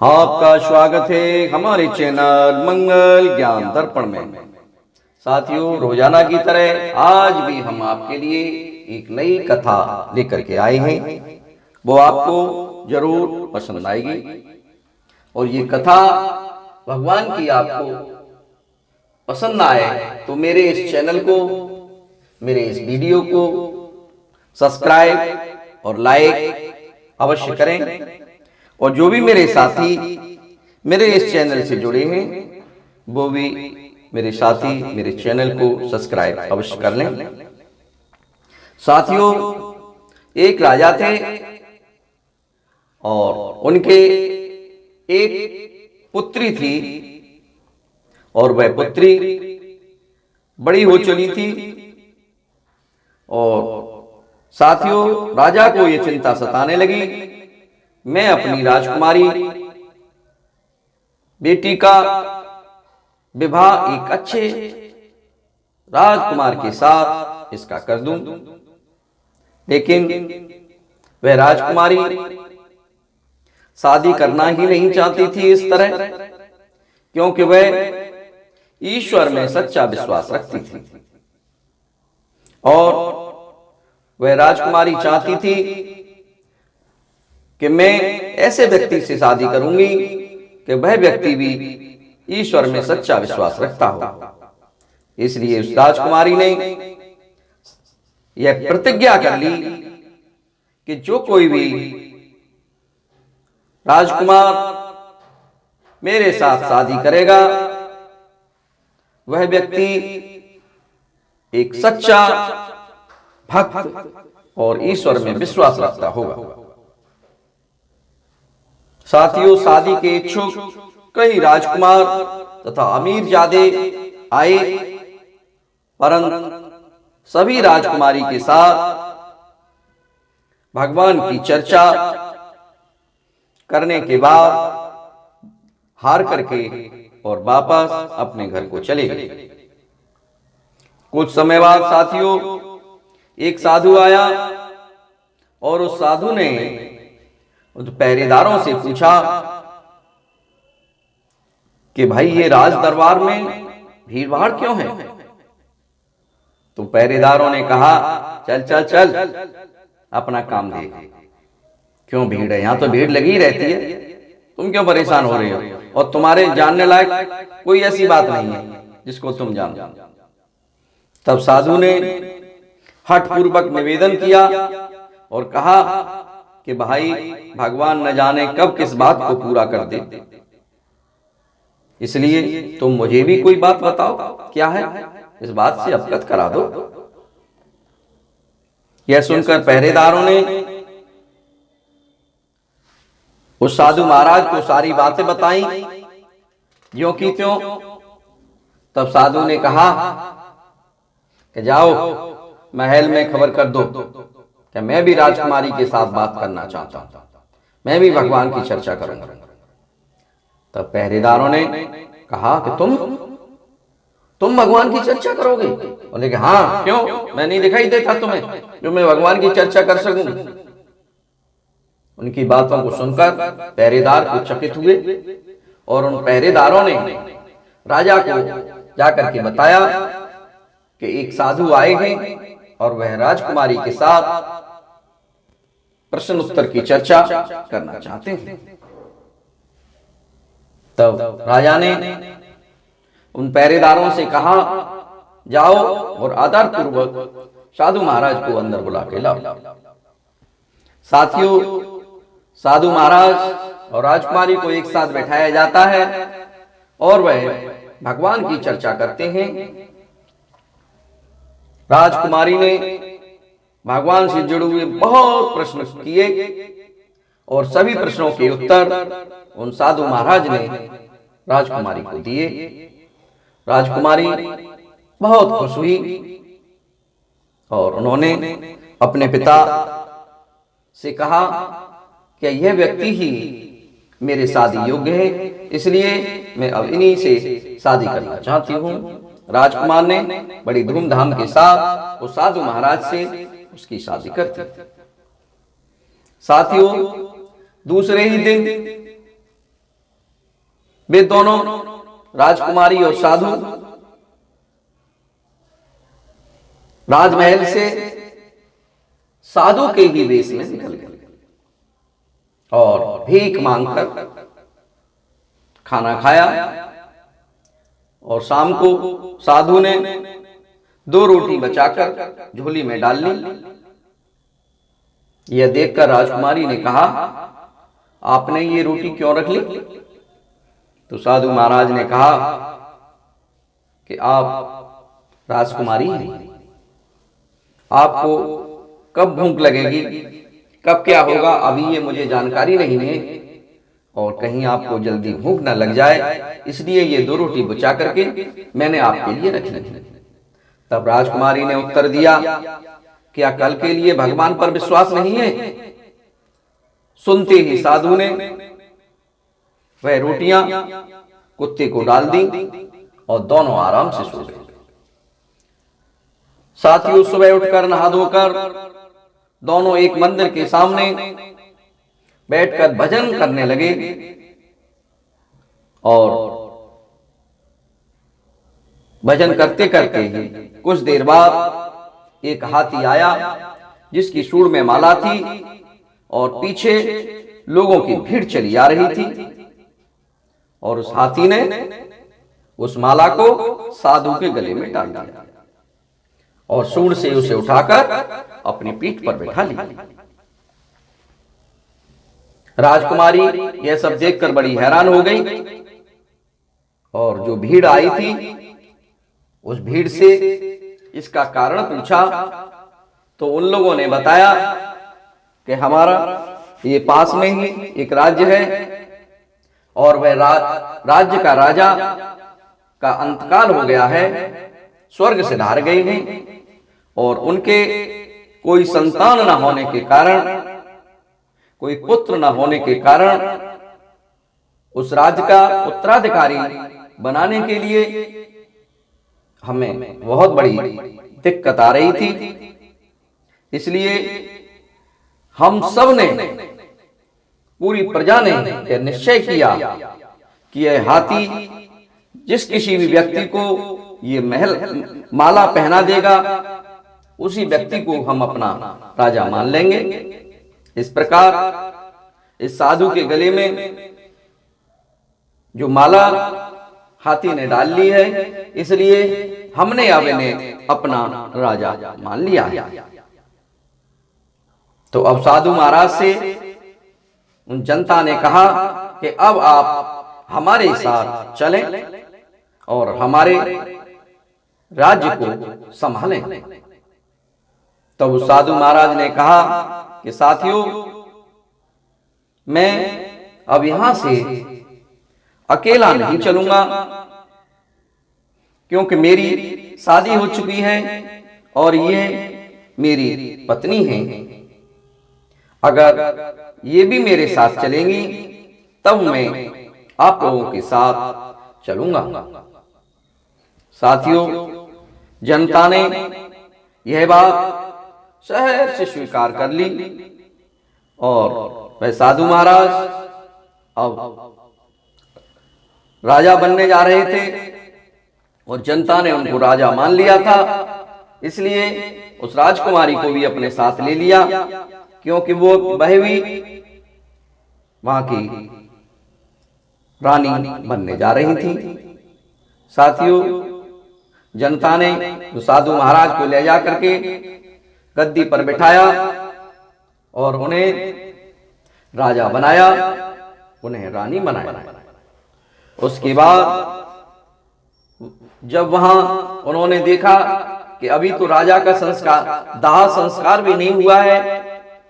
आपका स्वागत है हमारे चैनल मंगल ज्ञान दर्पण में। साथियों, रोजाना की तरह आज भी हम आपके लिए एक नई कथा लेकर के आए हैं। वो आपको जरूर पसंद आएगी। और ये कथा भगवान की आपको पसंद आए तो मेरे इस चैनल को, मेरे इस वीडियो को सब्सक्राइब और लाइक अवश्य करें। और जो भी मेरे साथी मेरे इस चैनल से जुड़े हैं वो भी मेरे साथी मेरे चैनल को सब्सक्राइब अवश्य कर लें। साथियों, एक राजा थे और उनके एक पुत्री थी और वह पुत्री बड़ी हो चली थी। और साथियों, राजा को यह चिंता सताने लगी, मैं अपनी राजकुमारी बेटी का विवाह एक अच्छे राजकुमार के साथ इसका कर दूं। लेकिन वह राजकुमारी शादी करना ही नहीं चाहती थी इस तरह, क्योंकि वह ईश्वर में सच्चा विश्वास रखती थी। और वह राजकुमारी चाहती थी कि मैं ऐसे व्यक्ति से शादी करूंगी कि वह व्यक्ति भी ईश्वर में सच्चा विश्वास रखता हो। इसलिए उस राजकुमारी ने यह प्रतिज्ञा कर ली कि जो कोई भी राजकुमार मेरे साथ शादी करेगा वह व्यक्ति एक सच्चा भक्त और ईश्वर में विश्वास रखता होगा। साथियों, शादी के इच्छुक कई राजकुमार तथा अमीरजादे आए, परंतु सभी राजकुमारी के साथ भगवान की चर्चा करने के बाद हार करके और वापस अपने घर को चले गए। कुछ समय बाद साथियों, एक साधु आया और उस साधु ने उस पहरेदारों से पूछा कि भाई, ये राज दरबार में भीड़ भाड़ क्यों है? तो पहरेदारों ने कहा, चल चल चल अपना काम देख, क्यों भीड़ है? यहां तो भीड़ लगी रहती है, तुम क्यों परेशान हो रहे हो? और तुम्हारे जानने लायक कोई ऐसी बात नहीं है जिसको तुम जानो। तब साधु ने हठ पूर्वक निवेदन किया और कहा कि भाई, भगवान न जाने कब किस बात को पूरा कर दे, इसलिए तुम मुझे भी कोई बात बताओ, क्या है? इस बात से अवगत करा दो। यह सुनकर पहरेदारों ने उस साधु महाराज को सारी बातें बताई, ज्यों की त्यों। तब साधु ने कहा कि जाओ महल में खबर कर दो कि मैं भी राजकुमारी के साथ बात करना चाहता हूं, मैं भी भगवान की चर्चा करूंगा। तब पहरेदारों ने कहा कि तुम भगवान की चर्चा करोगे? बोले कि हाँ, क्यों? मैं नहीं दिखाई देता तुम्हें जो मैं भगवान की चर्चा कर सकूं? उनकी बातों को सुनकर पहरेदार को चकित हुए और उन पहरेदारों ने राजा को जाकर के बताया कि एक साधु आए हैं और वह राजकुमारी के साथ प्रश्न उत्तर की चर्चा करना चाहते हैं। तब राजा ने उन पहरेदारों से कहा, जाओ और आदर पूर्वक साधु महाराज को अंदर बुला के लाओ। साथियों, साधु महाराज और राजकुमारी को एक साथ बैठाया जाता है और वह भगवान की चर्चा करते हैं। राजकुमारी ने भगवान से जुड़े हुए बहुत प्रश्न किए और सभी प्रश्नों के उत्तर उन साधु महाराज ने राजकुमारी को दिए। राजकुमारी बहुत खुश हुई और उन्होंने अपने पिता से कहा कि यह व्यक्ति ही मेरे शादी योग्य है, इसलिए मैं अब इन्हीं से शादी करना चाहती हूँ। राजकुमार ने बड़ी धूमधाम के साथ उस साधु महाराज से उसकी शादी कर दी। साथियों, दूसरे ही दिन वे दोनों राजकुमारी और साधु राजमहल से साधु के ही वेश में निकल गए और भीख मांगकर खाना खाया। और शाम को साधु ने 2 रोटी बचाकर झोली में डाल ली। यह देखकर राजकुमारी ने कहा, आपने ये रोटी क्यों रख ली? तो साधु महाराज ने कहा कि आप राजकुमारी हैं, आपको कब भूख लगेगी, कब क्या होगा, अभी ये मुझे जानकारी नहीं है, और कहीं आपको जल्दी भूख न लग जाए, इसलिए ये 2 रोटी बचा करके मैंने आपके लिए रखी है। तब राजकुमारी ने उत्तर दिया, क्या कल के लिए भगवान पर विश्वास नहीं है? सुनते ही साधु ने वह रोटियां कुत्ते को डाल दी और दोनों आराम से सो गए। साथियों, सुबह उठकर नहा धोकर दोनों एक मंदिर के सामने बैठकर भजन करने लगे। और भजन करते करते ही कुछ देर बाद एक हाथी आया जिसकी सूंड में माला थी और पीछे लोगों की भीड़ चली आ रही थी। और उस हाथी ने उस माला को साधु के गले में डाल दिया और सूंड से उसे उठाकर अपनी पीठ पर बैठा लिया। राजकुमारी यह सब देखकर बड़ी हैरान हो गई और जो भीड़ आई थी उस भीड़ से इसका कारण पूछा तो उन लोगों ने बताया कि हमारा ये पास में ही एक राज्य है और वह राज्य का राजा का अंतकाल हो गया है, स्वर्ग से धार गए हैं और उनके कोई संतान न होने के कारण, कोई पुत्र न होने के कारण उस राज्य का उत्तराधिकारी बनाने के लिए हमें बहुत बड़ी दिक्कत आ रही थी। इसलिए हम सब ने, पूरी प्रजा ने यह निश्चय किया कि यह हाथी जिस किसी भी व्यक्ति को ये माला पहना देगा उसी व्यक्ति को हम अपना राजा मान लेंगे। इस प्रकार इस साधु के गले में जो माला हाथी ने डाल ली है, इसलिए हमने अब इन्हें अपना राजा मान लिया है। तो अब साधु महाराज से उन जनता ने कहा कि अब आप हमारे साथ चलें और हमारे राज्य को संभालें। तब उस साधु महाराज ने कहा कि साथियों, मैं अब यहां से अकेला नहीं चलूंगा, क्योंकि मेरी शादी हो चुकी है और ये मेरी पत्नी है। अगर ये भी मेरे साथ चलेंगी तब मैं आप लोगों के साथ चलूंगा। साथियों, जनता ने यह बात सहज से स्वीकार कर ली और वह साधु महाराज अब राजा बनने जा रहे थे और जनता ने उनको राजा मान लिया था। इसलिए उस राजकुमारी को भी अपने साथ ले लिया, क्योंकि वह भी वहां की रानी बनने जा रही थी। साथियों, जनता ने उस साधु महाराज को ले जा करके गद्दी पर बिठाया और उन्हें राजा बनाया, उन्हें रानी बनाया। उसके बाद जब वहां उन्होंने देखा कि अभी तो राजा का संस्कार, दाह संस्कार भी नहीं हुआ है,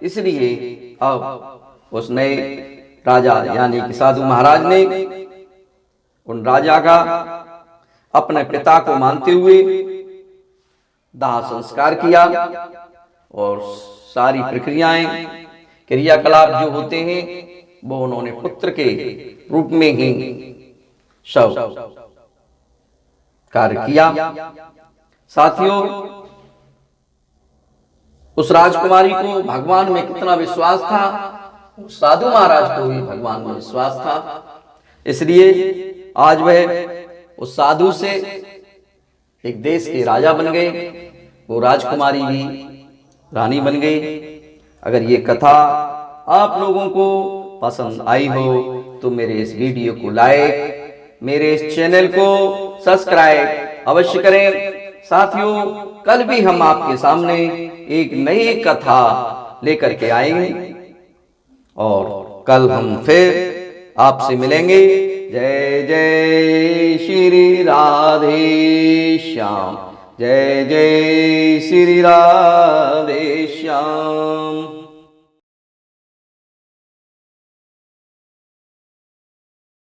इसलिए अब उस नए राजा यानी कि साधु महाराज ने उन राजा का अपने पिता को मानते हुए दाह संस्कार किया और सारी प्रक्रियाएं, क्रियाकलाप जो होते हैं वो उन्होंने पुत्र के रूप में ही सब कार्य किया। साथियों, उस राजकुमारी को भगवान में कितना विश्वास था, उस साधु महाराज को भी भगवान में विश्वास था। इसलिए आज वह उस साधु से एक देश के राजा बन गए, वो राजकुमारी भी रानी बन गई। अगर ये कथा आप लोगों को पसंद आई हो तो मेरे इस वीडियो को लाइक, मेरे इस चैनल को सब्सक्राइब अवश्य करें। साथियों, कल भी हम आपके सामने एक नई कथा लेकर के आएंगे और कल हम फिर आपसे मिलेंगे। जय जय श्री राधे श्याम, जय जय श्री राधे श्याम।